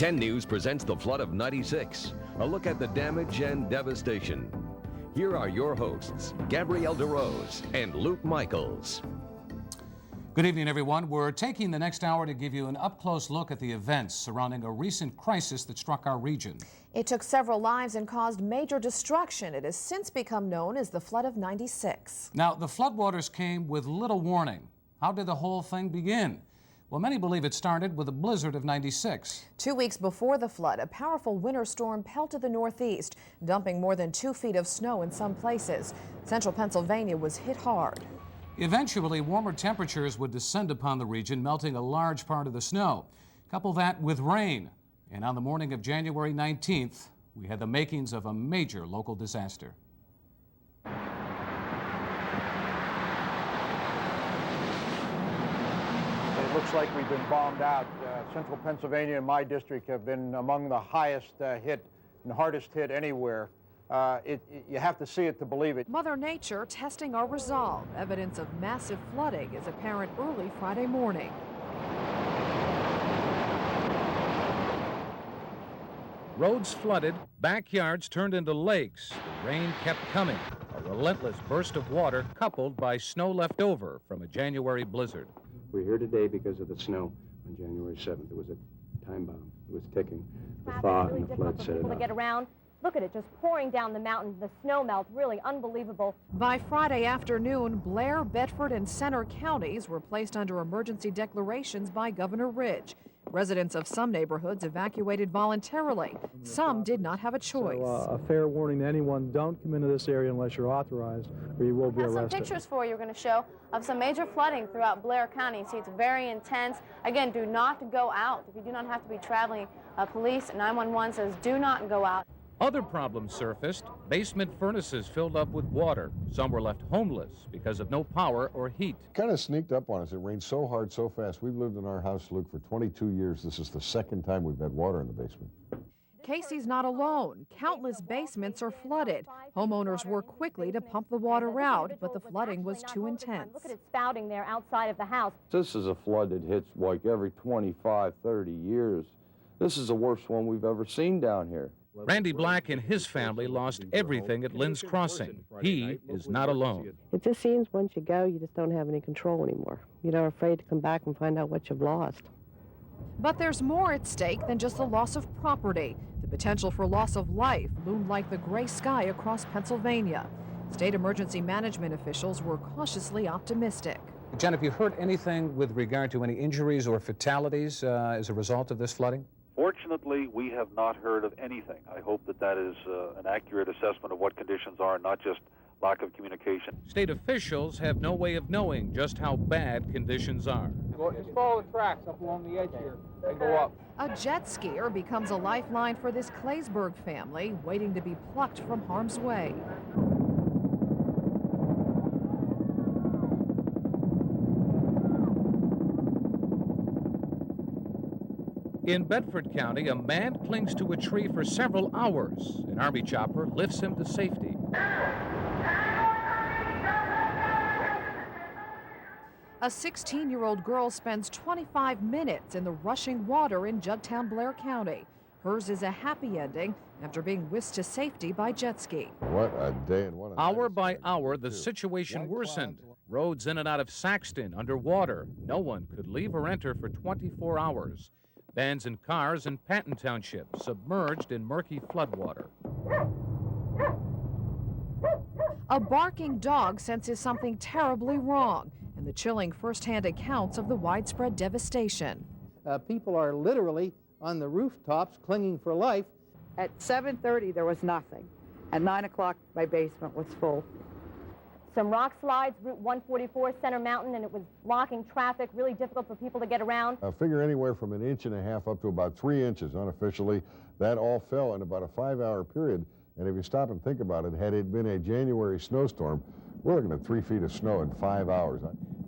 10 News presents the flood of '96, a look at the damage and devastation. Here are your hosts, Gabrielle DeRose and Luke Michaels. Good evening, everyone. We're taking the next hour to give you an up-close look at the events surrounding a recent crisis that struck our region. It took several lives and caused major destruction. It has since become known as the flood of '96. Now, the floodwaters came with little warning. How did the whole thing begin? Well, many believe it started with a blizzard of '96. 2 weeks before the flood, a powerful winter storm pelted the Northeast, dumping more than 2 feet of snow in some places. Central Pennsylvania was hit hard. Eventually, warmer temperatures would descend upon the region, melting a large part of the snow. Couple that with rain, and on the morning of January 19th, we had the makings of a major local disaster. It looks like we've been bombed out. Central Pennsylvania and my district have been among the highest hit and hardest hit anywhere. You have to see it to believe it. Mother Nature testing our resolve. Evidence of massive flooding is apparent early Friday morning. Roads flooded, backyards turned into lakes. The rain kept coming, a relentless burst of water coupled by snow left over from a January blizzard. We're here today because of the snow on January 7th. It was a time bomb. It was ticking. The thaw and the flood set it to off. Get around. Look at it, just pouring down the mountain. The snow melt, really unbelievable. By Friday afternoon, Blair, Bedford, and Center counties were placed under emergency declarations by Governor Ridge. Residents of some neighborhoods evacuated voluntarily. Some did not have a choice. So, a fair warning to anyone, don't come into this area unless you're authorized, or you will be arrested. Some pictures for you we're going to show of some major flooding throughout Blair County. See, it's very intense. Again, do not go out. If you do not have to be traveling, police 911 says do not go out. Other problems surfaced. Basement furnaces filled up with water. Some were left homeless because of no power or heat. Kind of sneaked up on us. It rained so hard, so fast. We've lived in our house, Luke, for 22 years. This is the second time we've had water in the basement. Casey's not alone. Countless basements are flooded. Homeowners work quickly to pump the water out, but the flooding was too intense. Look at it spouting there outside of the house. This is a flood that hits like every 25, 30 years. This is the worst one we've ever seen down here. Randy Black and his family lost everything at Lynn's Crossing. He is not alone. It just seems once you go, you just don't have any control anymore. You're afraid to come back and find out what you've lost. But there's more at stake than just the loss of property. The potential for loss of life loomed like the gray sky across Pennsylvania. State emergency management officials were cautiously optimistic. Jen, have you heard anything with regard to any injuries or fatalities as a result of this flooding? Fortunately, we have not heard of anything. I hope that that is an accurate assessment of what conditions are, not just lack of communication. State officials have no way of knowing just how bad conditions are. Just follow the tracks up along the edge here and go up. A jet skier becomes a lifeline for this Claysburg family waiting to be plucked from harm's way. In Bedford County, a man clings to a tree for several hours. An Army chopper lifts him to safety. A 16-year-old girl spends 25 minutes in the rushing water in Jugtown, Blair County. Hers is a happy ending after being whisked to safety by jet ski. What a day and what a Hour by hour, the situation worsened. Roads in and out of Saxton underwater. No one could leave or enter for 24 hours. Vans and cars in Patton Township submerged in murky floodwater. A barking dog senses something terribly wrong, and the chilling first-hand accounts of the widespread devastation. People are literally on the rooftops clinging for life. At 7:30 there was nothing. At 9 o'clock my basement was full. Some rock slides, Route 144, Center Mountain, and it was blocking traffic, really difficult for people to get around. Figure anywhere from 1.5 inches up to about 3 inches unofficially. That all fell in about a 5-hour period. And if you stop and think about it, had it been a January snowstorm, we're looking at 3 feet of snow in 5 hours.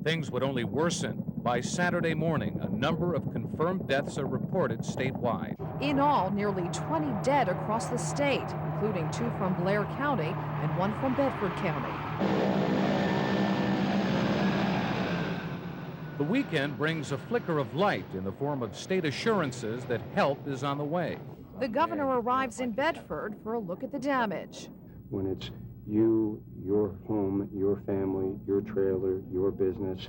Things would only worsen. By Saturday morning, a number of confirmed deaths are reported statewide. In all, nearly 20 dead across the state, including 2 from Blair County and 1 from Bedford County. The weekend brings a flicker of light in the form of state assurances that help is on the way. The governor arrives in Bedford for a look at the damage. When it's you, your home, your family, your trailer, your business,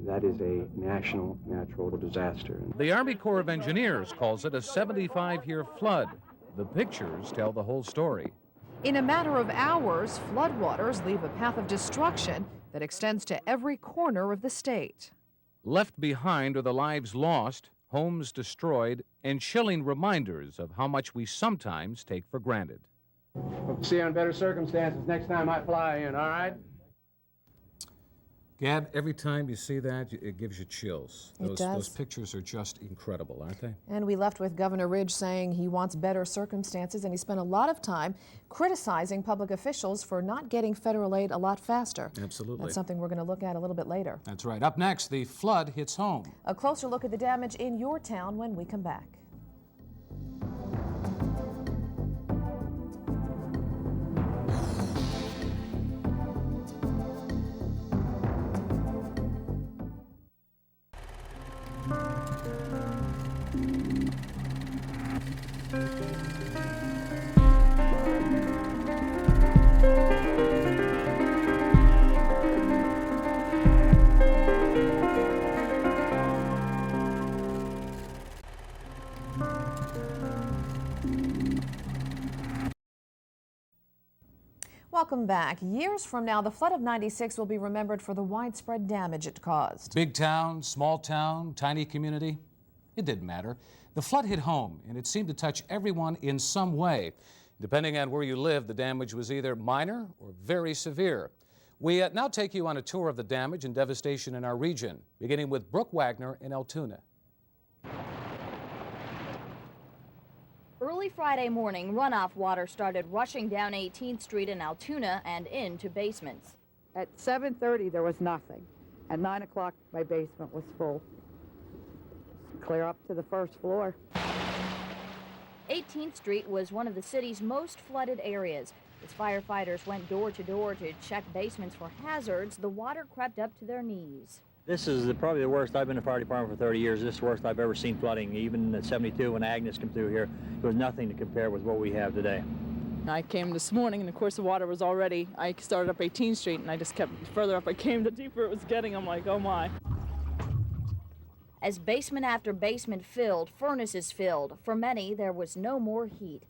that is a national natural disaster. The Army Corps of Engineers calls it a 75-year flood. The pictures tell the whole story. In a matter of hours, floodwaters leave a path of destruction that extends to every corner of the state. Left behind are the lives lost, homes destroyed, and chilling reminders of how much we sometimes take for granted. Hope to see you on better circumstances next time I fly in, all right? Gab, every time you see that, it gives you chills. It does. Those pictures are just incredible, aren't they? And we left with Governor Ridge saying he wants better circumstances, and he spent a lot of time criticizing public officials for not getting federal aid a lot faster. Absolutely. That's something we're going to look at a little bit later. That's right. Up next, the flood hits home. A closer look at the damage in your town when we come back. Welcome back. Years from now, the flood of '96 will be remembered for the widespread damage it caused. Big town, small town, tiny community, it didn't matter. The flood hit home, and it seemed to touch everyone in some way. Depending on where you live, the damage was either minor or very severe. We now take you on a tour of the damage and devastation in our region, beginning with Brooke Wagner in Altoona. Early Friday morning, runoff water started rushing down 18th Street in Altoona and into basements. At 7:30, there was nothing. At 9 o'clock, my basement was full. Clear up to the first floor. 18th Street was one of the city's most flooded areas. As firefighters went door to door to check basements for hazards, the water crept up to their knees. This is probably the worst. I've been in the fire department for 30 years. This is the worst I've ever seen flooding. Even at 72 when Agnes came through here, there was nothing to compare with what we have today. I came this morning, and of course the water was already, I started up 18th Street, and I just kept, further up I came, the deeper it was getting. I'm like, oh my. As basement after basement filled, furnaces filled, for many there was no more heat.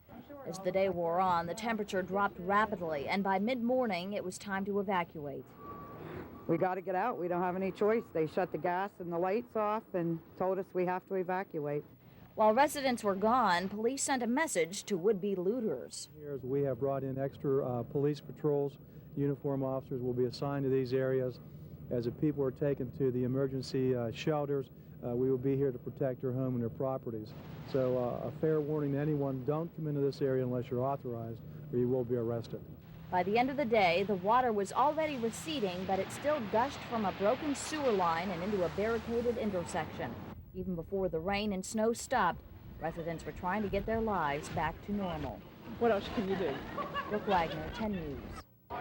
As the day wore on, the temperature dropped rapidly, and by mid-morning it was time to evacuate. We got to get out. We don't have any choice. They shut the gas and the lights off and told us we have to evacuate. While residents were gone, police sent a message to would-be looters. We have brought in extra police patrols. Uniform officers will be assigned to these areas. As the people are taken to the emergency shelters, we will be here to protect their home and their properties. So a fair warning to anyone, don't come into this area unless you're authorized, or you will be arrested. By the end of the day, the water was already receding, but it still gushed from a broken sewer line and into a barricaded intersection. Even before the rain and snow stopped, residents were trying to get their lives back to normal. What else can you do? Brooke Wagner, 10 News.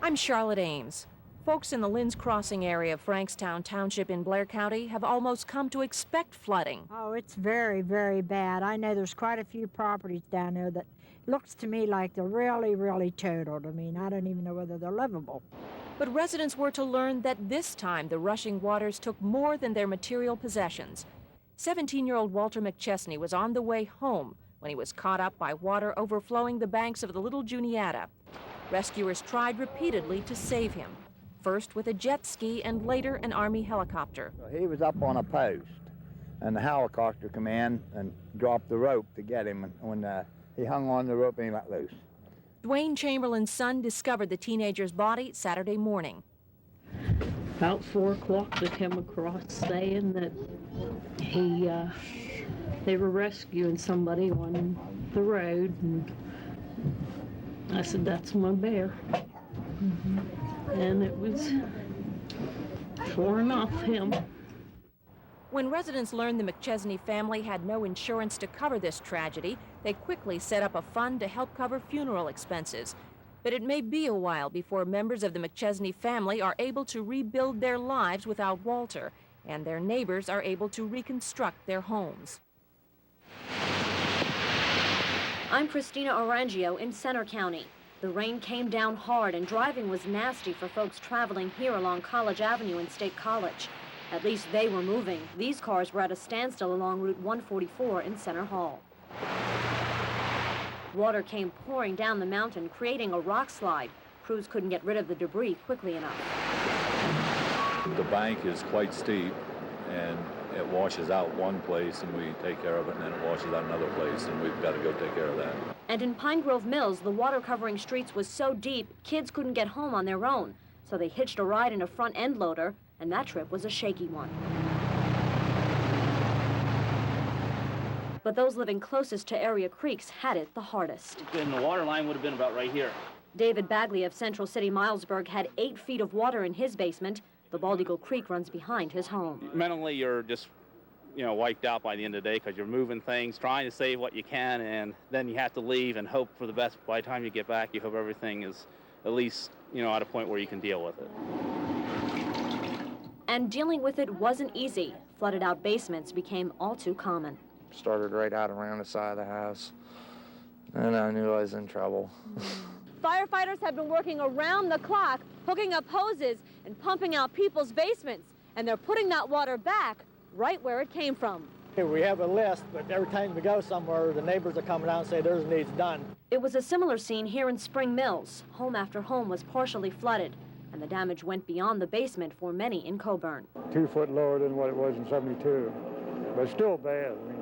I'm Charlotte Ames. Folks in the Lynn's Crossing area of Frankstown Township in Blair County have almost come to expect flooding. Oh, it's very, very bad. I know there's quite a few properties down there that looks to me like they're really, really totaled. I mean, I don't even know whether they're livable. But residents were to learn that this time the rushing waters took more than their material possessions. 17-year-old Walter McChesney was on the way home when he was caught up by water overflowing the banks of the Little Juniata. Rescuers tried repeatedly to save him, first with a jet ski and later an Army helicopter. He was up on a post, and the helicopter came in and dropped the rope to get him, and when he hung on the rope and he let loose. Dwayne Chamberlain's son discovered the teenager's body Saturday morning. About 4 o'clock, they came across saying that they were rescuing somebody on the road, and I said, "That's my bear." And it was sure enough him. When residents learned the McChesney family had no insurance to cover this tragedy, they quickly set up a fund to help cover funeral expenses. But it may be a while before members of the McChesney family are able to rebuild their lives without Walter, and their neighbors are able to reconstruct their homes. I'm Christina Orangio in Center County. The rain came down hard and driving was nasty for folks traveling here along College Avenue and State College. At least they were moving. These cars were at a standstill along Route 144 in Center Hall. Water came pouring down the mountain, creating a rock slide. Crews couldn't get rid of the debris quickly enough. The bank is quite steep, and it washes out one place, and we take care of it, and then it washes out another place, and we've got to go take care of that. And in Pine Grove Mills, the water covering streets was so deep, kids couldn't get home on their own. So they hitched a ride in a front end loader, and that trip was a shaky one. But those living closest to area creeks had it the hardest. And the water line would have been about right here. David Bagley of Central City Milesburg had 8 feet of water in his basement. The Bald Eagle Creek runs behind his home. Mentally, you're just, wiped out by the end of the day because you're moving things, trying to save what you can, and then you have to leave and hope for the best. By the time you get back, you hope everything is at least, at a point where you can deal with it. And dealing with it wasn't easy. Flooded out basements became all too common. Started right out around the side of the house, and I knew I was in trouble. Firefighters have been working around the clock, hooking up hoses and pumping out people's basements, and they're putting that water back right where it came from. We have a list, but every time we go somewhere, the neighbors are coming out and say theirs needs done. It was a similar scene here in Spring Mills. Home after home was partially flooded, and the damage went beyond the basement for many in Coburn. 2 foot lower than what it was in '72, but it's still bad. I mean,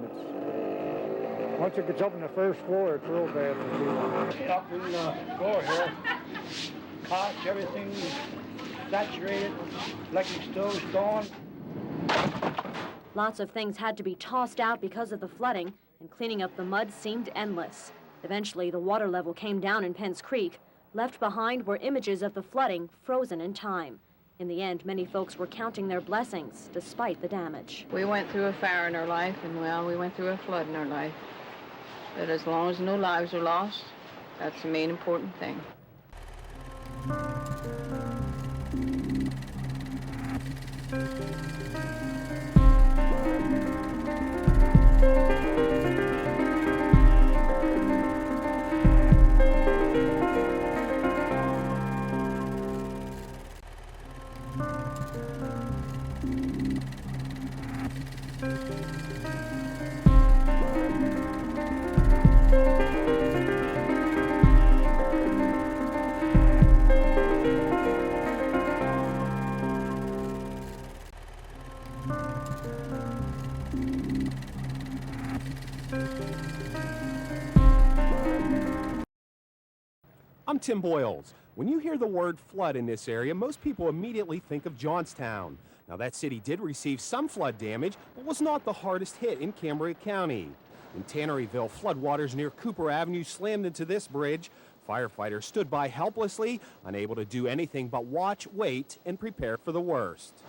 once it gets up in the first floor, it's real bad for people. Up in the floor here, cots, everything saturated, electric stoves gone. Lots of things had to be tossed out because of the flooding, and cleaning up the mud seemed endless. Eventually, the water level came down in Penns Creek. Left behind were images of the flooding frozen in time. In the end, many folks were counting their blessings despite the damage. We went through a fire in our life, and well, we went through a flood in our life. But as long as no lives are lost, that's the main important thing. I'm Tim Boyles. When you hear the word flood in this area, most people immediately think of Johnstown. Now, that city did receive some flood damage, but was not the hardest hit in Cambria County. In Tanneryville, floodwaters near Cooper Avenue slammed into this bridge. Firefighters stood by helplessly, unable to do anything but watch, wait, and prepare for the worst.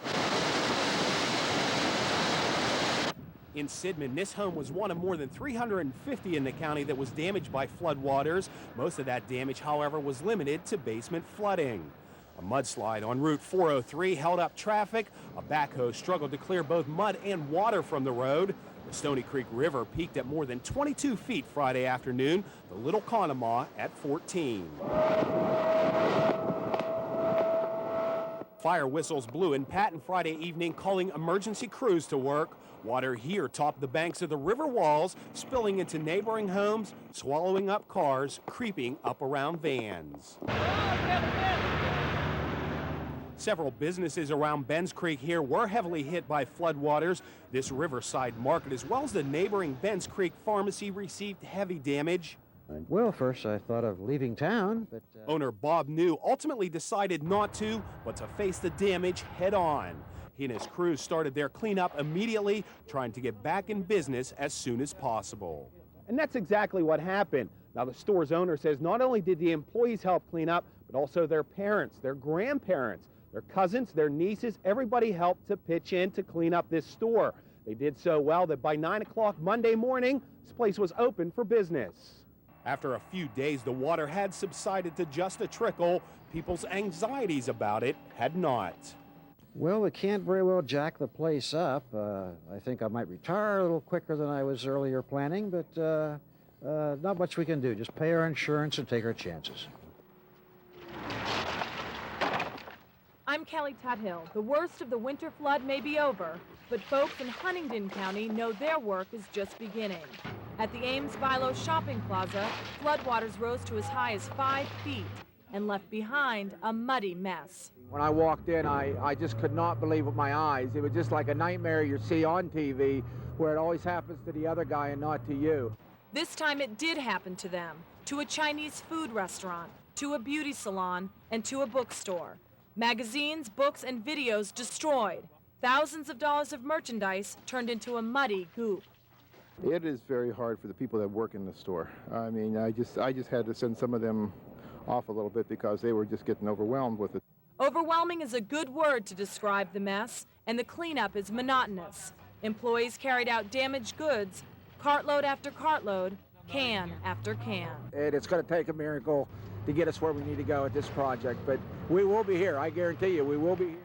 In Sidman, this home was one of more than 350 in the county that was damaged by floodwaters. Most of that damage, however, was limited to basement flooding. A mudslide on Route 403 held up traffic. A backhoe struggled to clear both mud and water from the road. The Stony Creek River peaked at more than 22 feet Friday afternoon, the Little Conemaugh at 14. Fire whistles blew in Patton Friday evening, calling emergency crews to work. Water here topped the banks of the river walls, spilling into neighboring homes, swallowing up cars, creeping up around vans. Several businesses around Benz Creek here were heavily hit by floodwaters. This Riverside Market, as well as the neighboring Benz Creek Pharmacy, received heavy damage. Well, first I thought of leaving town, but... Owner Bob New ultimately decided not to, but to face the damage head on. He and his crews started their cleanup immediately, trying to get back in business as soon as possible. And that's exactly what happened. Now, the store's owner says not only did the employees help clean up, but also their parents, their grandparents, their cousins, their nieces, everybody helped to pitch in to clean up this store. They did so well that by 9 o'clock Monday morning, this place was open for business. After a few days, the water had subsided to just a trickle. People's anxieties about it had not. Well, we can't very well jack the place up. I think I might retire a little quicker than I was earlier planning, but not much we can do. Just pay our insurance and take our chances. I'm Kelly Tuthill. The worst of the winter flood may be over, but folks in Huntingdon County know their work is just beginning. At the Ames Philo Shopping Plaza, floodwaters rose to as high as 5 feet and left behind a muddy mess. When I walked in, I just could not believe with my eyes. It was just like a nightmare you see on TV, where it always happens to the other guy and not to you. This time it did happen to them, to a Chinese food restaurant, to a beauty salon, and to a bookstore. Magazines, books, and videos destroyed. Thousands of dollars of merchandise turned into a muddy goop. It is very hard for the people that work in the store. I mean, I just had to send some of them off a little bit because they were just getting overwhelmed with it. Overwhelming is a good word to describe the mess, and the cleanup is monotonous. Employees carried out damaged goods, cartload after cartload, can after can. And it's going to take a miracle to get us where we need to go at this project, but we will be here. I guarantee you, we will be here.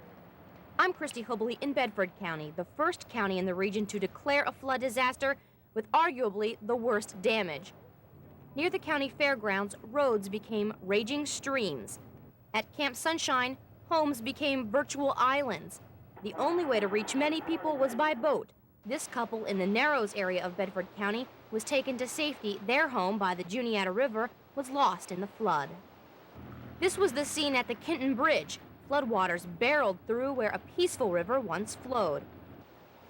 I'm Christy Hubley in Bedford County, the first county in the region to declare a flood disaster with arguably the worst damage. Near the county fairgrounds, roads became raging streams. At Camp Sunshine, homes became virtual islands. The only way to reach many people was by boat. This couple in the Narrows area of Bedford County was taken to safety. Their home by the Juniata River was lost in the flood. This was the scene at the Kenton Bridge. Floodwaters barreled through where a peaceful river once flowed.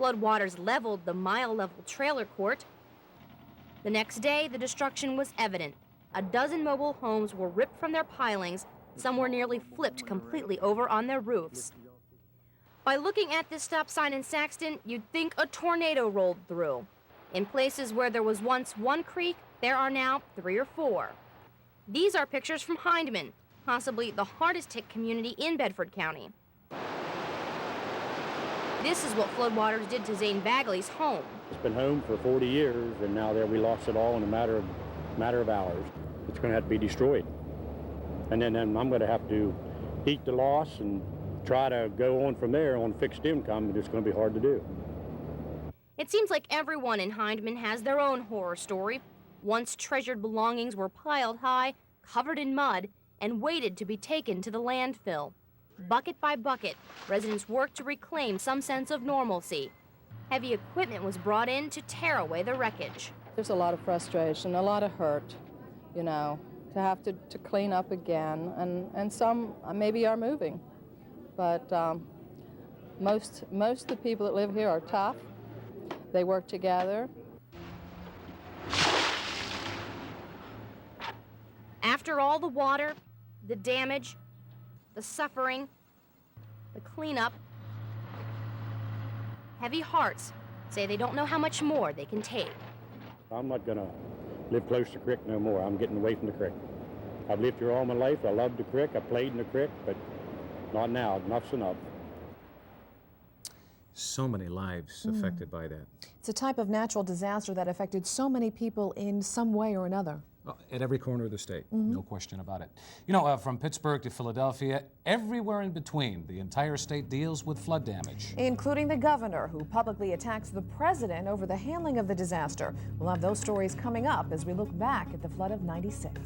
Floodwaters leveled the mile-level trailer court. The next day, the destruction was evident. A dozen mobile homes were ripped from their pilings. Some were nearly flipped completely over on their roofs. By looking at this stop sign in Saxton, you'd think a tornado rolled through. In places where there was once one creek, there are now 3 or 4. These are pictures from Hindman, possibly the hardest hit community in Bedford County. This is what floodwaters did to Zane Bagley's home. It's been home for 40 years, and now there we lost it all in a matter of hours. It's going to have to be destroyed. And then I'm going to have to eat the loss and try to go on from there on fixed income, but it's going to be hard to do. It seems like everyone in Hindman has their own horror story. Once treasured belongings were piled high, covered in mud, and waited to be taken to the landfill. Bucket by bucket, residents worked to reclaim some sense of normalcy. Heavy equipment was brought in to tear away the wreckage. There's a lot of frustration, a lot of hurt, you know, to have to clean up again, and some maybe are moving. But most of the people that live here are tough. They work together. After all the water, the damage, the suffering, the cleanup, heavy hearts say they don't know how much more they can take. I'm not going to live close to the creek no more. I'm getting away from the creek. I've lived here all my life. I love the creek. I played in the creek, but not now. Enough's enough. So many lives affected by that. It's a type of natural disaster that affected so many people in some way or another. At every corner of the state, no question about it. You know, from Pittsburgh to Philadelphia, everywhere in between, the entire state deals with flood damage. Including the governor, who publicly attacks the president over the handling of the disaster. We'll have those stories coming up as we look back at the flood of '96.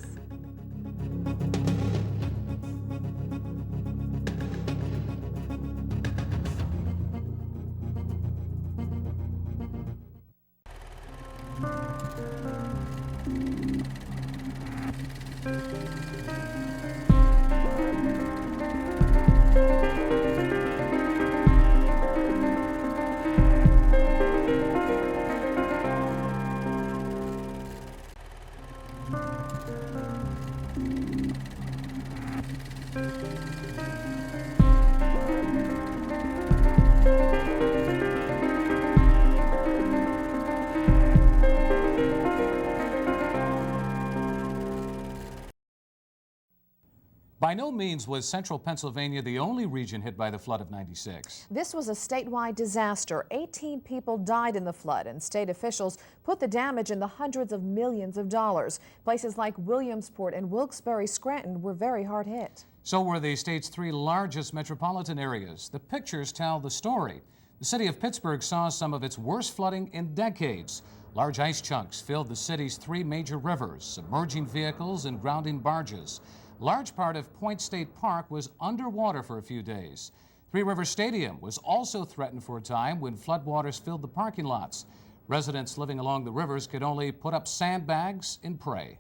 By no means was central Pennsylvania the only region hit by the flood of '96. This was a statewide disaster. 18 people died in the flood, and state officials put the damage in the hundreds of millions of dollars. Places like Williamsport and Wilkes-Barre-Scranton were very hard hit. So were the state's 3 largest metropolitan areas. The pictures tell the story. The city of Pittsburgh saw some of its worst flooding in decades. Large ice chunks filled the city's 3 major rivers, submerging vehicles and grounding barges. Large part of Point State Park was underwater for a few days. Three Rivers Stadium was also threatened for a time when floodwaters filled the parking lots. Residents living along the rivers could only put up sandbags and pray.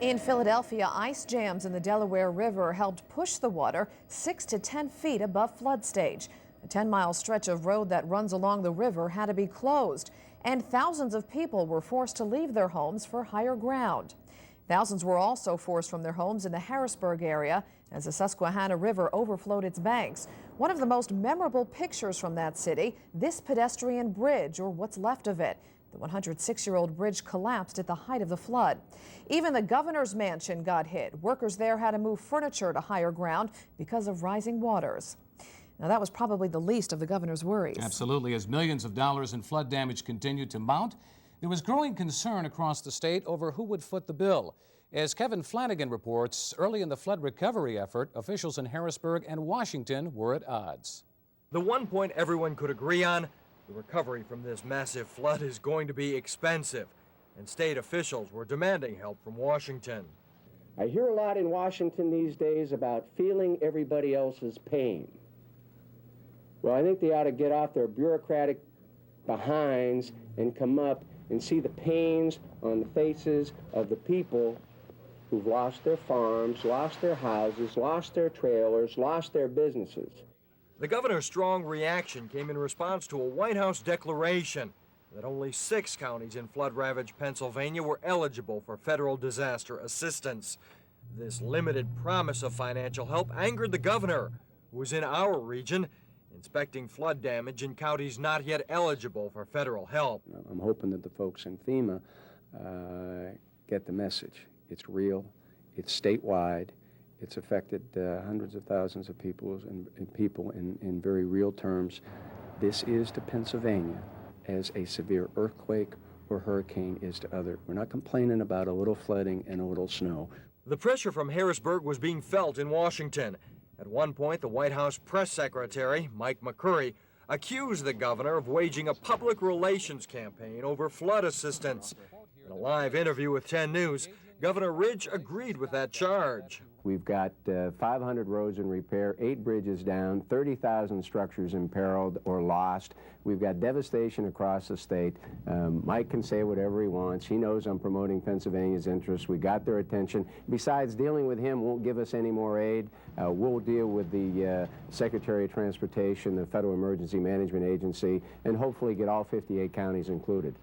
In Philadelphia, ice jams in the Delaware River helped push the water 6 to 10 feet above flood stage. A 10-mile stretch of road that runs along the river had to be closed, and thousands of people were forced to leave their homes for higher ground. Thousands were also forced from their homes in the Harrisburg area as the Susquehanna River overflowed its banks. One of the most memorable pictures from that city, this pedestrian bridge, or what's left of it. The 106-year-old bridge collapsed at the height of the flood. Even the governor's mansion got hit. Workers there had to move furniture to higher ground because of rising waters. Now, that was probably the least of the governor's worries. Absolutely. As millions of dollars in flood damage continued to mount, there was growing concern across the state over who would foot the bill. As Kevin Flanagan reports, early in the flood recovery effort, officials in Harrisburg and Washington were at odds. The one point everyone could agree on, the recovery from this massive flood is going to be expensive, and state officials were demanding help from Washington. I hear a lot in Washington these days about feeling everybody else's pain. Well, I think they ought to get off their bureaucratic behinds and come up and see the pains on the faces of the people who've lost their farms, lost their houses, lost their trailers, lost their businesses. The governor's strong reaction came in response to a White House declaration that only 6 counties in flood-ravaged Pennsylvania were eligible for federal disaster assistance. This limited promise of financial help angered the governor, who was in our region, inspecting flood damage in counties not yet eligible for federal help. I'm hoping that the folks in FEMA get the message. It's real, it's statewide, it's affected hundreds of thousands of people in very real terms. This is to Pennsylvania as a severe earthquake or hurricane is to other. We're not complaining about a little flooding and a little snow. The pressure from Harrisburg was being felt in Washington. At one point, the White House press secretary, Mike McCurry, accused the governor of waging a public relations campaign over flood assistance. In a live interview with 10 News, Governor Ridge agreed with that charge. We've got 500 roads in repair, 8 bridges down, 30,000 structures imperiled or lost. We've got devastation across the state. Mike can say whatever he wants. He knows I'm promoting Pennsylvania's interests. We got their attention. Besides, dealing with him won't give us any more aid. We'll deal with the Secretary of Transportation, the Federal Emergency Management Agency, and hopefully get all 58 counties included.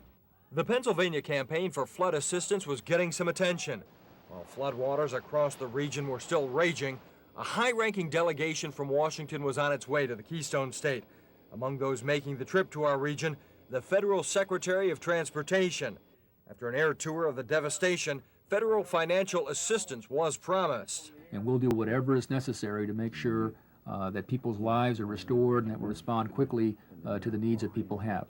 The Pennsylvania campaign for flood assistance was getting some attention. While floodwaters across the region were still raging, a high-ranking delegation from Washington was on its way to the Keystone State. Among those making the trip to our region, the Federal Secretary of Transportation. After an air tour of the devastation, federal financial assistance was promised. And we'll do whatever is necessary to make sure that people's lives are restored and that we'll respond quickly to the needs that people have.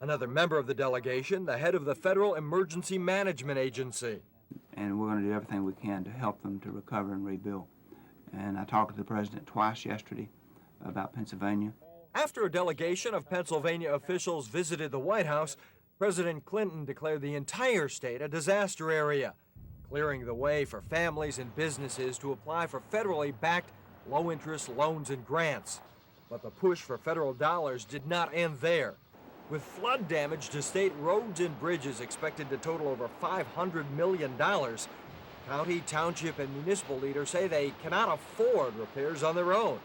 Another member of the delegation, the head of the Federal Emergency Management Agency. And we're going to do everything we can to help them to recover and rebuild. And I talked to the president twice yesterday about Pennsylvania. After a delegation of Pennsylvania officials visited the White House, President Clinton declared the entire state a disaster area, clearing the way for families and businesses to apply for federally backed low-interest loans and grants. But the push for federal dollars did not end there. With flood damage to state roads and bridges expected to total over $500 million, county, township, and municipal leaders say they cannot afford repairs on their own.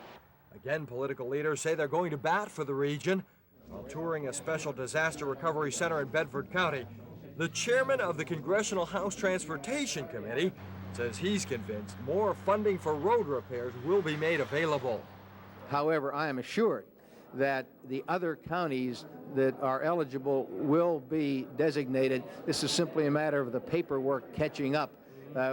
Again, political leaders say they're going to bat for the region. While touring a special disaster recovery center in Bedford County, the chairman of the Congressional House Transportation Committee says he's convinced more funding for road repairs will be made available. However, I am assured that the other counties that are eligible will be designated. This is simply a matter of the paperwork catching up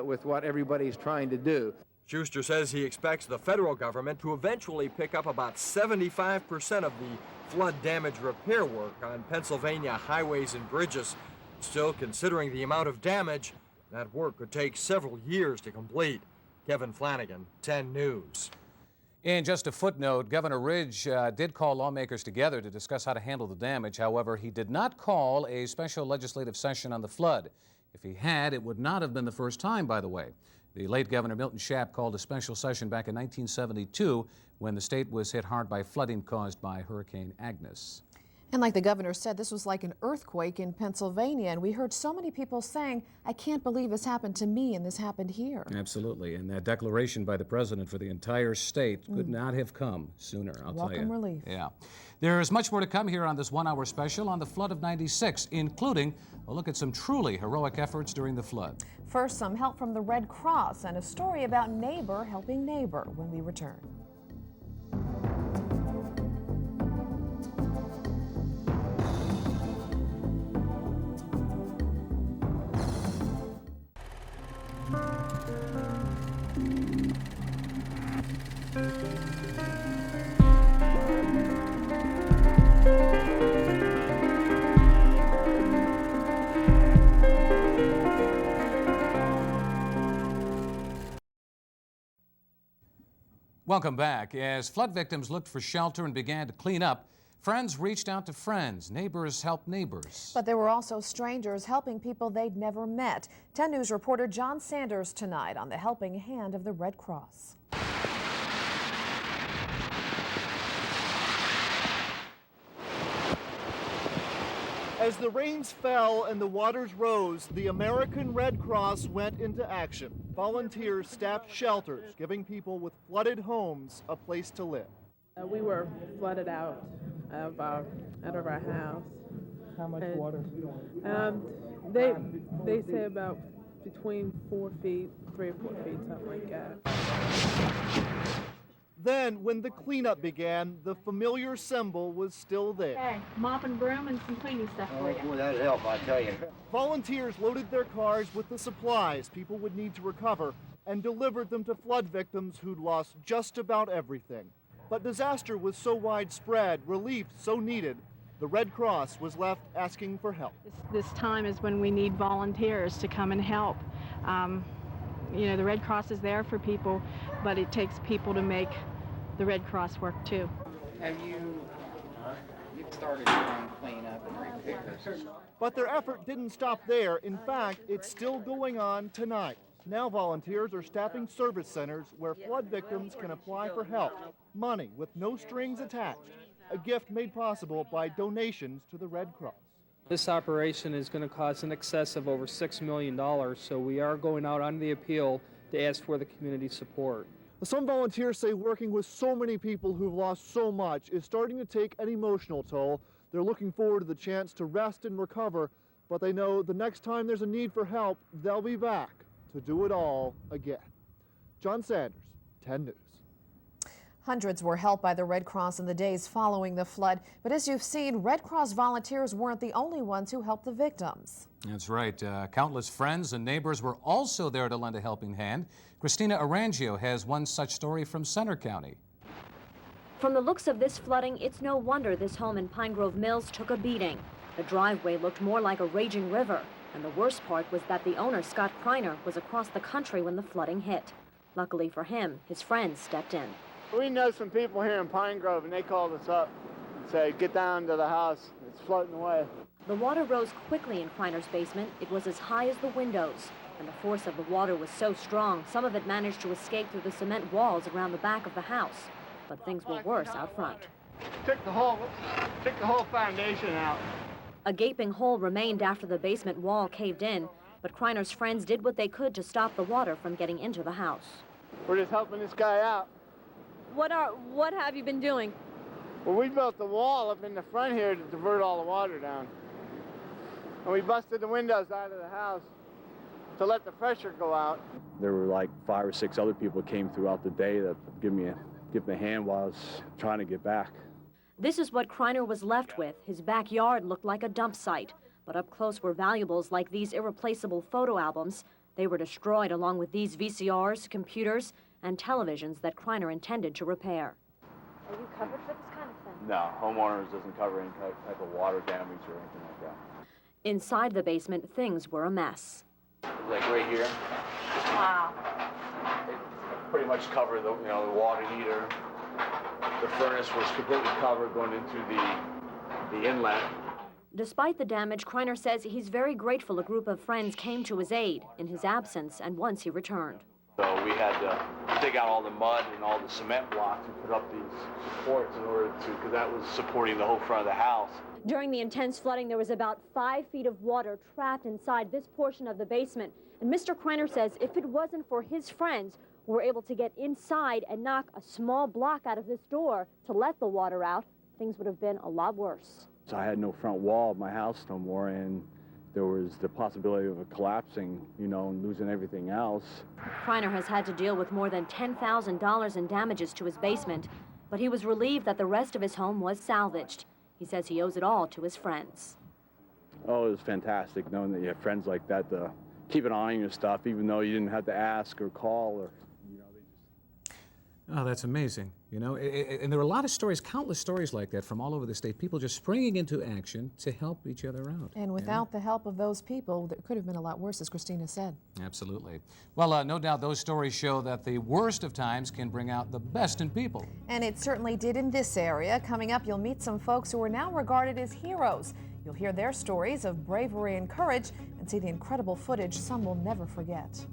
with what everybody's trying to do. Schuster says he expects the federal government to eventually pick up about 75% of the flood damage repair work on Pennsylvania highways and bridges. Still, considering the amount of damage, that work could take several years to complete. Kevin Flanagan, 10 News. In just a footnote, Governor Ridge did call lawmakers together to discuss how to handle the damage. However, he did not call a special legislative session on the flood. If he had, it would not have been the first time, by the way. The late Governor Milton Schaap called a special session back in 1972 when the state was hit hard by flooding caused by Hurricane Agnes. And like the governor said, this was like an earthquake in Pennsylvania, and we heard so many people saying, I can't believe this happened to me and this happened here. Absolutely, and that declaration by the president for the entire state could not have come sooner, I'll tell you. Welcome relief. Yeah. There is much more to come here on this one-hour special on the flood of '96, including a look at some truly heroic efforts during the flood. First, some help from the Red Cross and a story about neighbor helping neighbor when we return. Welcome back. As flood victims looked for shelter and began to clean up, friends reached out to friends, neighbors helped neighbors. But there were also strangers helping people they'd never met. 10 News reporter John Sanders tonight on the helping hand of the Red Cross. As the rains fell and the waters rose, the American Red Cross went into action. Volunteers staffed shelters, giving people with flooded homes a place to live. We were flooded out of our house. How much water? They say about between 4 feet, 3 or 4 feet, something like that. Then, when the cleanup began, the familiar symbol was still there. Hey, mop and broom and some cleaning stuff for you. Boy, that'd help, I tell you. Volunteers loaded their cars with the supplies people would need to recover and delivered them to flood victims who'd lost just about everything. But disaster was so widespread, relief so needed, the Red Cross was left asking for help. This time is when we need volunteers to come and help. You know, the Red Cross is there for people, but it takes people to make the Red Cross work too. Have you started your own cleanup and repairs? But their effort didn't stop there. In fact, it's still going on tonight. Now volunteers are staffing service centers where flood victims can apply for help. Money with no strings attached. A gift made possible by donations to the Red Cross. This operation is going to cost in excess of over $6 million, so we are going out on the appeal to ask for the community support. Some volunteers say working with so many people who've lost so much is starting to take an emotional toll. They're looking forward to the chance to rest and recover, but they know the next time there's a need for help, they'll be back to do it all again. John Sanders, 10 News. Hundreds were helped by the Red Cross in the days following the flood. But as you've seen, Red Cross volunteers weren't the only ones who helped the victims. That's right. Countless friends and neighbors were also there to lend a helping hand. Christina Arangio has one such story from Center County. From the looks of this flooding, it's no wonder this home in Pine Grove Mills took a beating. The driveway looked more like a raging river. And the worst part was that the owner, Scott Kreiner, was across the country when the flooding hit. Luckily for him, his friends stepped in. We know some people here in Pine Grove, and they called us up and said, get down to the house. It's floating away. The water rose quickly in Kreiner's basement. It was as high as the windows. And the force of the water was so strong, some of it managed to escape through the cement walls around the back of the house. But things were worse out front. Took the whole foundation out. A gaping hole remained after the basement wall caved in, but Kreiner's friends did what they could to stop the water from getting into the house. We're just helping this guy out. What have you been doing? Well, we built the wall up in the front here to divert all the water down. And we busted the windows out of the house to let the pressure go out. There were like 5 or 6 other people that came throughout the day that give me a hand while I was trying to get back. This is what Kreiner was left with. His backyard looked like a dump site, but up close were valuables like these irreplaceable photo albums. They were destroyed along with these VCRs, computers, and televisions that Kreiner intended to repair. Are you covered for this kind of thing? No, homeowners doesn't cover any type of water damage or anything like that. Inside the basement, things were a mess. Like right here. Wow. It pretty much covered the water heater. The furnace was completely covered going into the inlet. Despite the damage, Kreiner says he's very grateful a group of friends came to his aid in his absence and once he returned. So we had to dig out all the mud and all the cement blocks and put up these supports in order to, because that was supporting the whole front of the house. During the intense flooding, there was about 5 feet of water trapped inside this portion of the basement. And Mr. Kreiner says if it wasn't for his friends who were able to get inside and knock a small block out of this door to let the water out, things would have been a lot worse. So I had no front wall of my house no more, and there was the possibility of it collapsing, and losing everything else. Kreiner has had to deal with more than $10,000 in damages to his basement, but he was relieved that the rest of his home was salvaged. He says he owes it all to his friends. Oh, it was fantastic knowing that you have friends like that to keep an eye on your stuff, even though you didn't have to ask or call or, Oh, that's amazing. And there are a lot of stories, countless stories like that from all over the state, people just springing into action to help each other out. And without the help of those people, it could have been a lot worse, as Christina said. Absolutely. Well, no doubt those stories show that the worst of times can bring out the best in people. And it certainly did in this area. Coming up, you'll meet some folks who are now regarded as heroes. You'll hear their stories of bravery and courage and see the incredible footage some will never forget.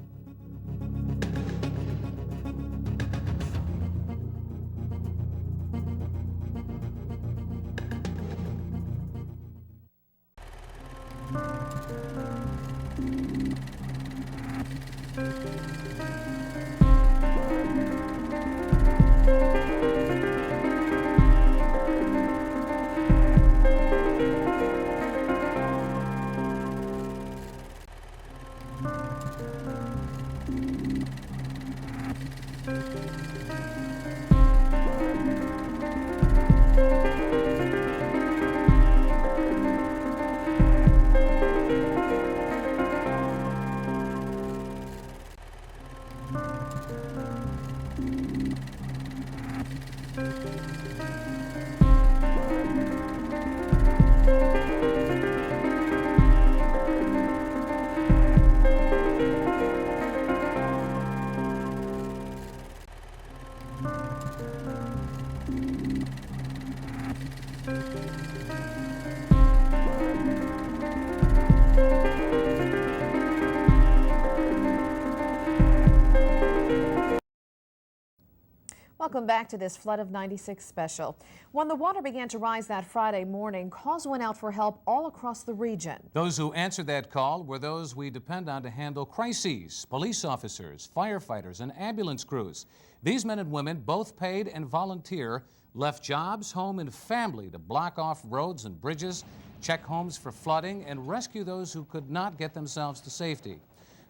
Welcome back to this Flood of 96 special. When the water began to rise that Friday morning, calls went out for help all across the region. Those who answered that call were those we depend on to handle crises: police officers, firefighters, and ambulance crews. These men and women, both paid and volunteer, left jobs, home, and family to block off roads and bridges, check homes for flooding, and rescue those who could not get themselves to safety.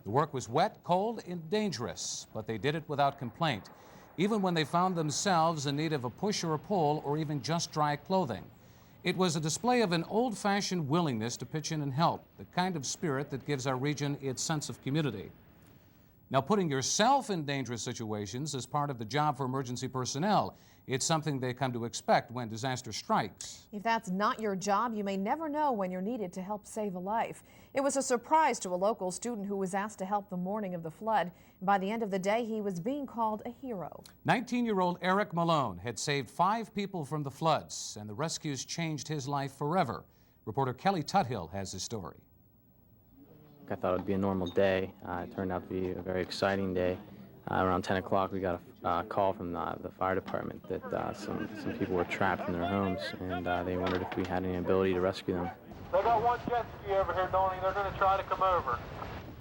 The work was wet, cold, and dangerous, but they did it without complaint, even when they found themselves in need of a push or a pull or even just dry clothing. It was a display of an old-fashioned willingness to pitch in and help, the kind of spirit that gives our region its sense of community. Now, putting yourself in dangerous situations is part of the job for emergency personnel. It's something they come to expect when disaster strikes. If that's not your job, you may never know when you're needed to help save a life. It was a surprise to a local student who was asked to help the morning of the flood. By the end of the day, he was being called a hero. 19-year-old Eric Malone had saved 5 people from the floods, and the rescues changed his life forever. Reporter Kelly Tuthill has his story. I thought it would be a normal day. It turned out to be a very exciting day. Around 10 o'clock, we got a call from the fire department that some people were trapped in their homes, and they wondered if we had any ability to rescue them. They got one jet ski over here, Donnie. They're going to try to come over.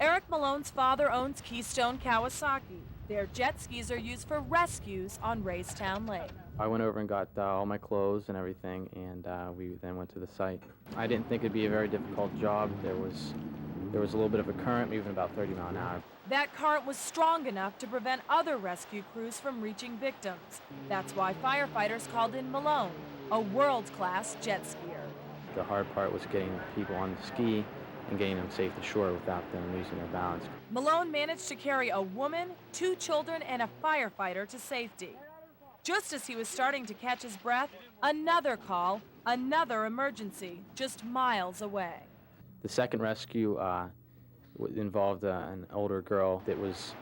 Eric Malone's father owns Keystone Kawasaki. Their jet skis are used for rescues on Raystown Lake. I went over and got all my clothes and everything, and we then went to the site. I didn't think it'd be a very difficult job. There was a little bit of a current, moving about 30 miles an hour. That current was strong enough to prevent other rescue crews from reaching victims. That's why firefighters called in Malone, a world-class jet skier. The hard part was getting people on the ski and getting them safe to shore without them losing their balance. Malone managed to carry a woman, 2 children, and a firefighter to safety. Just as he was starting to catch his breath, another call, another emergency, just miles away. The second rescue involved an older girl that was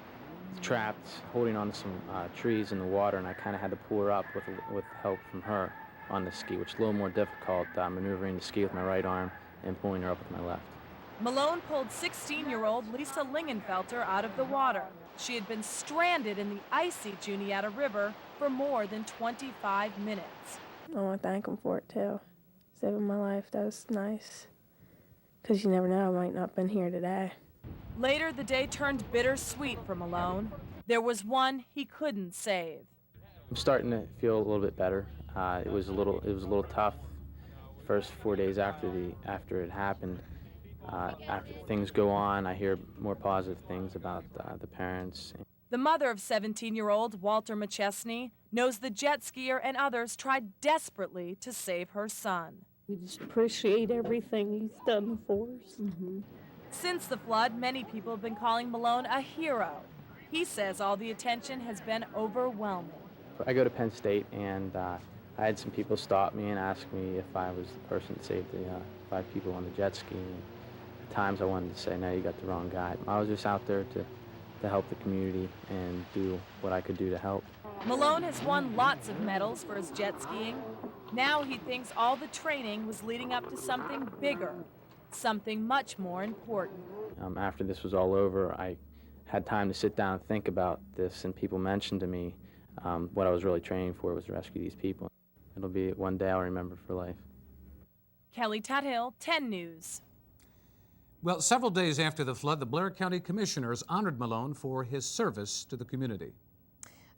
trapped, holding on to some trees in the water, and I kind of had to pull her up with help from her on the ski, which is a little more difficult, maneuvering the ski with my right arm and pulling her up with my left. Malone pulled 16-year-old Lisa Lingenfelter out of the water. She had been stranded in the icy Juniata River for more than 25 minutes. I want to thank him for it, too. Saving my life, that was nice. Because you never know, I might not have been here today. Later, the day turned bittersweet for Malone. There was one he couldn't save. I'm starting to feel a little bit better. It was a little tough the first 4 days after it happened. After things go on, I hear more positive things about the parents. The mother of 17-year-old Walter McChesney knows the jet skier and others tried desperately to save her son. We just appreciate everything he's done for us. Since the flood, many people have been calling Malone a hero. He says all the attention has been overwhelming. I go to Penn State, and I had some people stop me and ask me if I was the person that saved the 5 people on the jet ski. And at times I wanted to say, no, you got the wrong guy. I was just out there to help the community and do what I could do to help. Malone has won lots of medals for his jet skiing. Now he thinks all the training was leading up to something bigger, something much more important. After this was all over, I had time to sit down and think about this, and people mentioned to me what I was really training for was to rescue these people. It'll be one day I'll remember for life. Kelly Tuthill, 10 News. Well, several days after the flood, the Blair County Commissioners honored Malone for his service to the community.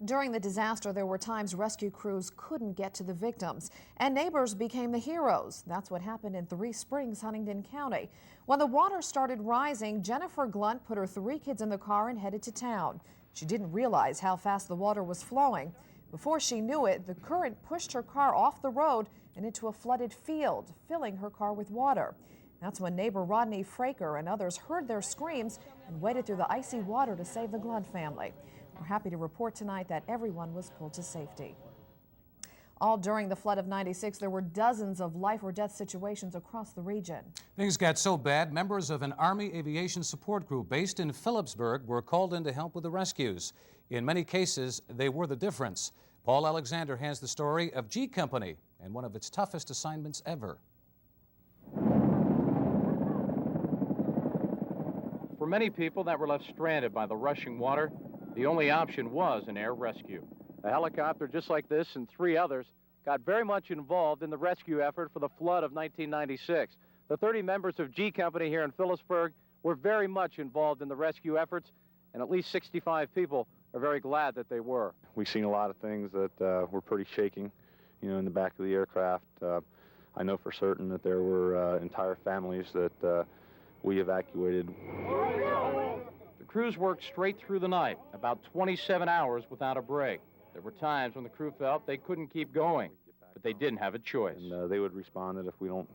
During the disaster, there were times rescue crews couldn't get to the victims, and neighbors became the heroes. That's what happened in 3 Springs, Huntingdon County. When the water started rising, Jennifer Glunt put her 3 kids in the car and headed to town. She didn't realize how fast the water was flowing. Before she knew it, the current pushed her car off the road and into a flooded field, filling her car with water. That's when neighbor Rodney Fraker and others heard their screams and waded through the icy water to save the Glunt family. We're happy to report tonight that everyone was pulled to safety. All during the flood of '96, there were dozens of life or death situations across the region. Things got so bad, members of an Army Aviation Support Group based in Phillipsburg were called in to help with the rescues. In many cases, they were the difference. Paul Alexander has the story of G Company and one of its toughest assignments ever. For many people that were left stranded by the rushing water, the only option was an air rescue. A helicopter just like this and 3 others got very much involved in the rescue effort for the flood of 1996. The 30 members of G Company here in Phillipsburg were very much involved in the rescue efforts, and at least 65 people are very glad that they were. We've seen a lot of things that were pretty shaking, in the back of the aircraft. I know for certain that there were entire families that we evacuated. The crews worked straight through the night, about 27 hours without a break. There were times when the crew felt they couldn't keep going, but they didn't have a choice. And they would respond that if we don't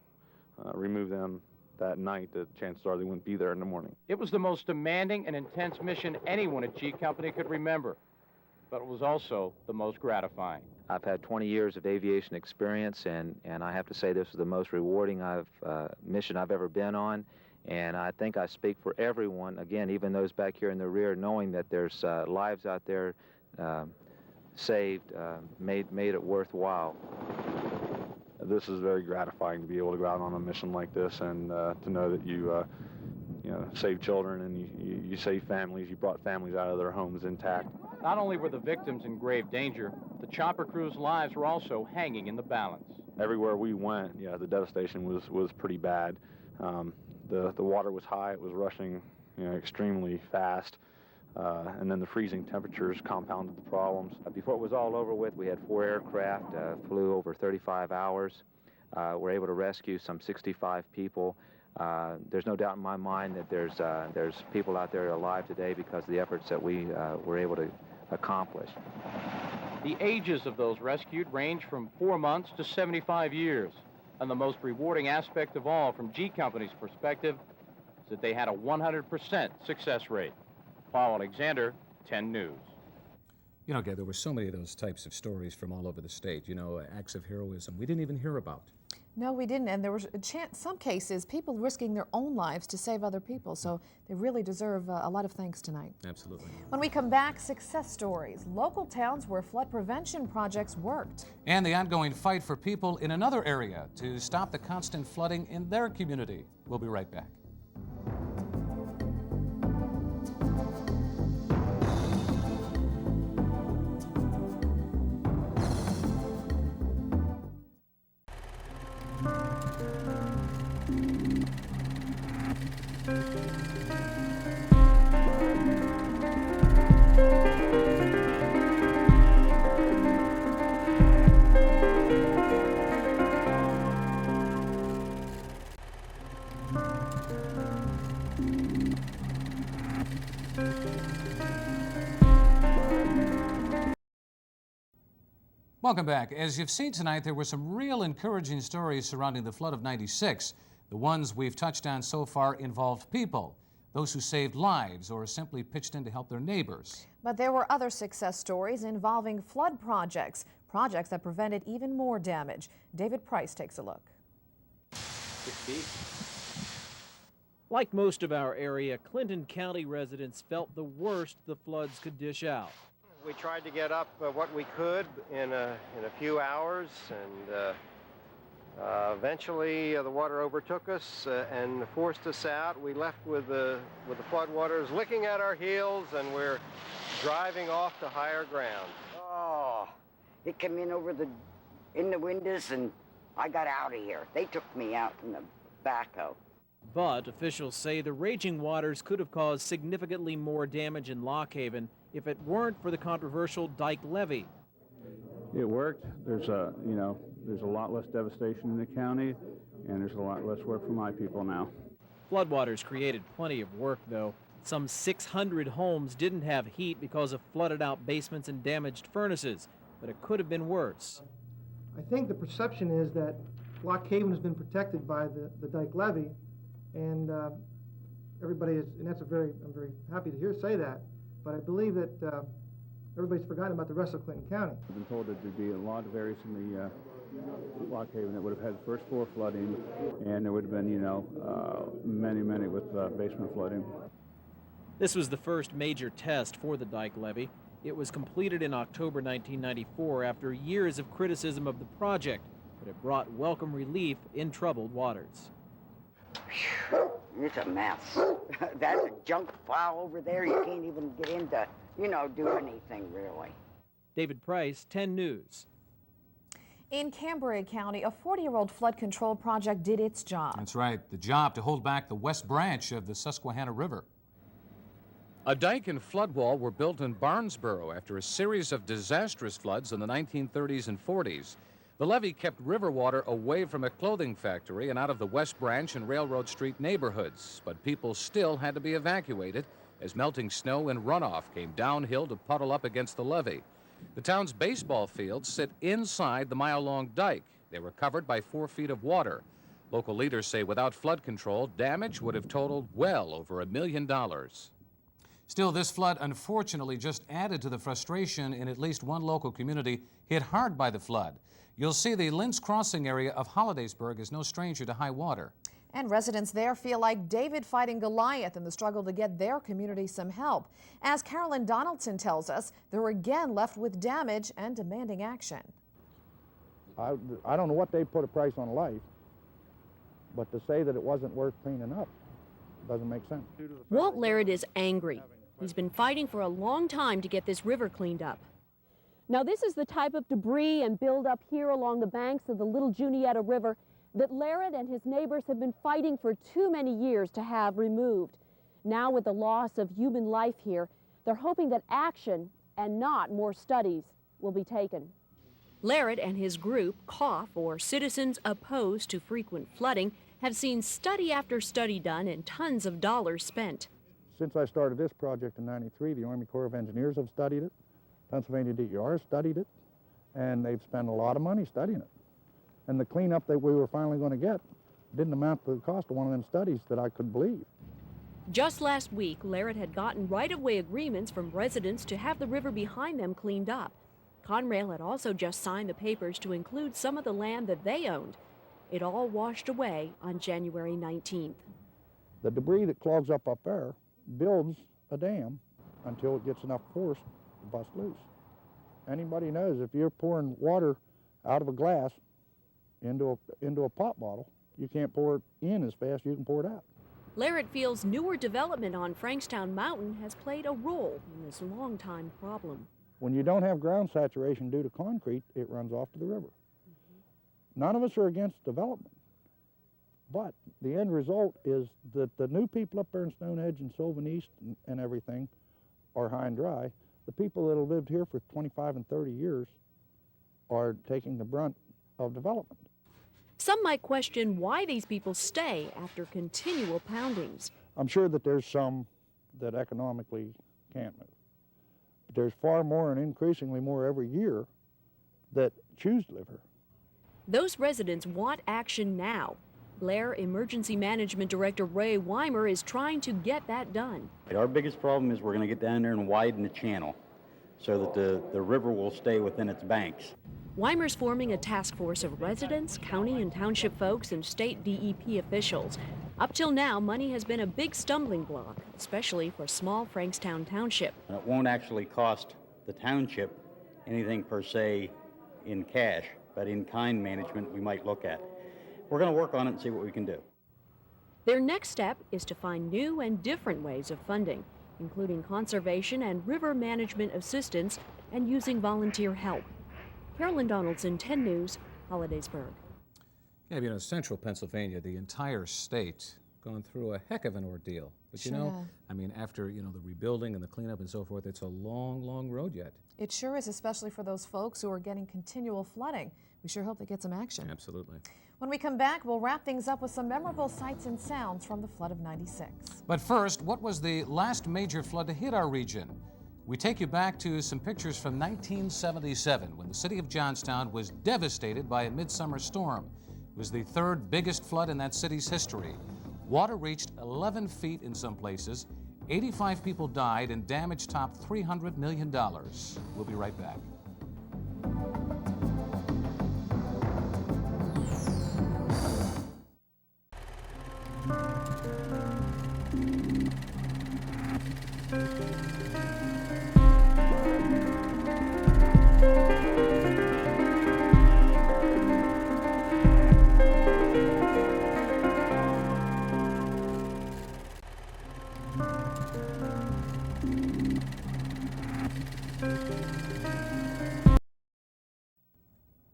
remove them that night, the chances are they wouldn't be there in the morning. It was the most demanding and intense mission anyone at G Company could remember, but it was also the most gratifying. I've had 20 years of aviation experience, and I have to say this was the most rewarding mission I've ever been on. And I think I speak for everyone, again, even those back here in the rear, knowing that there's lives out there saved, made it worthwhile. This is very gratifying to be able to go out on a mission like this and to know that you save children and you save families. You brought families out of their homes intact. Not only were the victims in grave danger, the chopper crew's lives were also hanging in the balance. Everywhere we went, the devastation was pretty bad. The water was high. It was rushing extremely fast. And then the freezing temperatures compounded the problems. Before it was all over with, we had 4 aircraft, flew over 35 hours. We're able to rescue some 65 people. There's no doubt in my mind that there's people out there alive today because of the efforts that we were able to accomplish. The ages of those rescued range from 4 months to 75 years. And the most rewarding aspect of all, from G Company's perspective, that they had a 100% success rate. Paul Alexander, 10 News. You know, Gail, there were so many of those types of stories from all over the state, you know, acts of heroism we didn't even hear about. No, we didn't, and there was some cases, people risking their own lives to save other people, so they really deserve a lot of thanks tonight. Absolutely. When we come back, success stories, local towns where flood prevention projects worked. And the ongoing fight for people in another area to stop the constant flooding in their community. We'll be right back. Welcome back. As you've seen tonight, there were some real encouraging stories surrounding the flood of '96. The ones we've touched on so far involved people, those who saved lives or simply pitched in to help their neighbors. But there were other success stories involving flood projects that prevented even more damage. David Price takes a look. Like most of our area, Clinton County residents felt the worst the floods could dish out. We tried to get up what we could in a few hours, and eventually the water overtook us and forced us out. We left with the floodwaters licking at our heels, and we're driving off to higher ground. Oh, it came in in the windows, and I got out of here. They took me out in the backhoe. But officials say the raging waters could have caused significantly more damage in Lock Haven if it weren't for the controversial dike levee. It worked. There's a lot less devastation in the county, and there's a lot less work for my people now. Floodwaters created plenty of work, though. Some 600 homes didn't have heat because of flooded out basements and damaged furnaces, but it could have been worse. I think the perception is that Lock Haven has been protected by the dike levee, and everybody is, and I'm very happy to say that, but I believe that everybody's forgotten about the rest of Clinton County. I've been told that there'd be a lot of areas in the Lock Haven that would have had first floor flooding, and there would have been, many with basement flooding. This was the first major test for the dike levee. It was completed in October 1994 after years of criticism of the project, but it brought welcome relief in troubled waters. It's a mess. That's a junk pile over there. You can't even get in to, do anything really. David Price, 10 News. In Cambria County, a 40-year-old flood control project did its job. That's right, the job to hold back the west branch of the Susquehanna River. A dike and flood wall were built in Barnesboro after a series of disastrous floods in the 1930s and 40s. The levee kept river water away from a clothing factory and out of the West Branch and Railroad Street neighborhoods, but people still had to be evacuated as melting snow and runoff came downhill to puddle up against the levee. The town's baseball fields sit inside the mile-long dike. They were covered by 4 feet of water. Local leaders say without flood control, damage would have totaled well over $1 million. Still, this flood unfortunately just added to the frustration in at least one local community hit hard by the flood. You'll see the Linz Crossing area of Hollidaysburg is no stranger to high water. And residents there feel like David fighting Goliath in the struggle to get their community some help. As Carolyn Donaldson tells us, they're again left with damage and demanding action. I don't know what they put a price on life, but to say that it wasn't worth cleaning up doesn't make sense. Walt Laird is angry. He's been fighting for a long time to get this river cleaned up. Now, this is the type of debris and buildup here along the banks of the Little Juniata River that Laird and his neighbors have been fighting for too many years to have removed. Now, with the loss of human life here, they're hoping that action and not more studies will be taken. Laird and his group, COUGH, or Citizens Opposed to Frequent Flooding, have seen study after study done and tons of dollars spent. Since I started this project in '93, the Army Corps of Engineers have studied it. Pennsylvania DER studied it, and they've spent a lot of money studying it. And the cleanup that we were finally going to get didn't amount to the cost of one of them studies that I could believe. Just last week, Larrett had gotten right-of-way agreements from residents to have the river behind them cleaned up. Conrail had also just signed the papers to include some of the land that they owned. It all washed away on January 19th. The debris that clogs up there builds a dam until it gets enough force to bust loose. Anybody knows if you're pouring water out of a glass into a pop bottle, you can't pour it in as fast as you can pour it out. Larrett feels newer development on Frankstown Mountain has played a role in this long-time problem. When you don't have ground saturation due to concrete, it runs off to the river. None of us are against development, but the end result is that the new people up there in Stonehenge and Sylvan East and everything are high and dry. The people that have lived here for 25 and 30 years are taking the brunt of development. Some might question why these people stay after continual poundings. I'm sure that there's some that economically can't move. But there's far more and increasingly more every year that choose to live here. Those residents want action now. Blair Emergency Management Director Ray Weimer is trying to get that done. Our biggest problem is we're going to get down there and widen the channel so that the river will stay within its banks. Weimer's forming a task force of residents, county and township folks, and state DEP officials. Up till now, money has been a big stumbling block, especially for small Frankstown Township. And it won't actually cost the township anything per se in cash, but in kind management we might look at. We're going to work on it and see what we can do. Their next step is to find new and different ways of funding, including conservation and river management assistance and using volunteer help. Carolyn Donaldson, 10 News, Hollidaysburg. Yeah, you know, central Pennsylvania, the entire state, gone through a heck of an ordeal. But you know, I mean, after, you know, the rebuilding and the cleanup and so forth, it's a long, long road yet. It sure is, especially for those folks who are getting continual flooding. We sure hope they get some action. Absolutely. When we come back, we'll wrap things up with some memorable sights and sounds from the flood of '96. But first, what was the last major flood to hit our region? We take you back to some pictures from 1977 when the city of Johnstown was devastated by a midsummer storm. It was the third biggest flood in that city's history. Water reached 11 feet in some places, 85 people died, and damage topped $300 million. We'll be right back.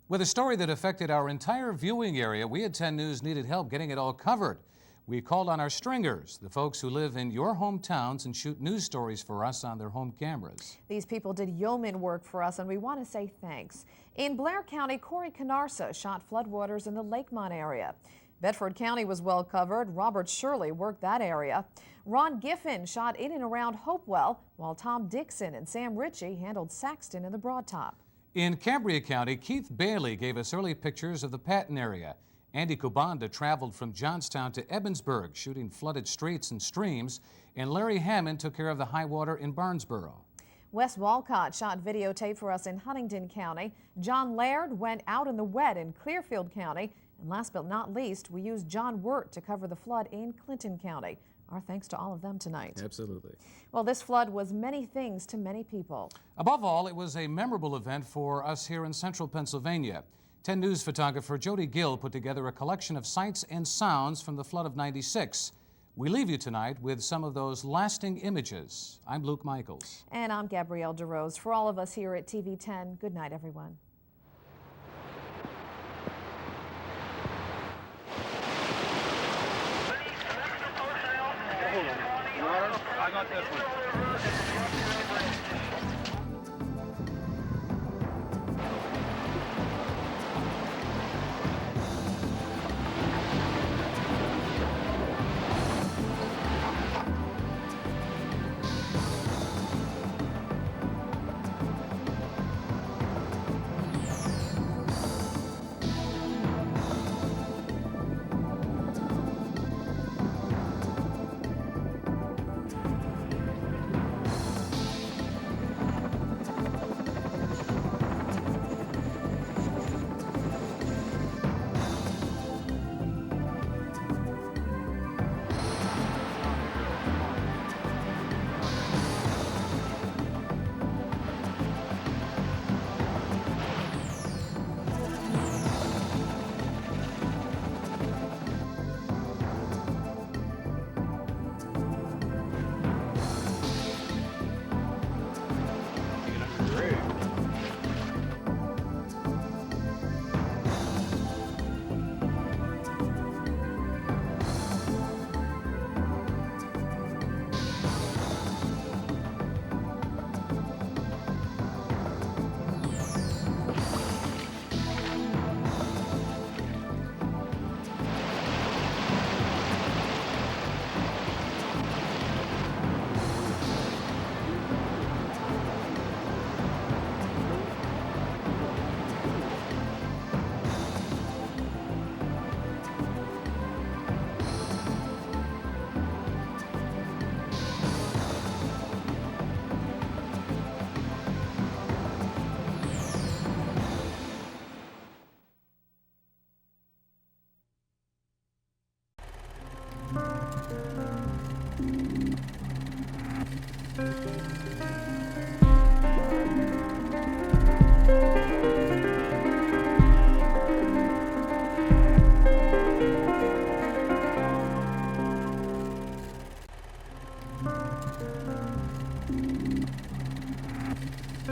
With a story that affected our entire viewing area, we at 10 News needed help getting it all covered. We called on our stringers, the folks who live in your hometowns and shoot news stories for us on their home cameras. These people did yeoman work for us, and we want to say thanks. In Blair County, Corey Canarsa shot floodwaters in the Lakemont area. Bedford County was well covered. Robert Shirley worked that area. Ron Giffen shot in and around Hopewell, while Tom Dixon and Sam Ritchie handled Saxton and the Broad Top. In Cambria County, Keith Bailey gave us early pictures of the Patton area. Andy Kubanda traveled from Johnstown to Ebensburg, shooting flooded streets and streams, and Larry Hammond took care of the high water in Barnesboro. Wes Walcott shot videotape for us in Huntingdon County. John Laird went out in the wet in Clearfield County. And last but not least, we used John Wirt to cover the flood in Clinton County. Our thanks to all of them tonight. Absolutely. Well, this flood was many things to many people. Above all, it was a memorable event for us here in central Pennsylvania. 10 News photographer Jody Gill put together a collection of sights and sounds from the flood of '96. We leave you tonight with some of those lasting images. I'm Luke Michaels. And I'm Gabrielle DeRose. For all of us here at TV 10, good night, everyone. I got this one.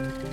Thank you.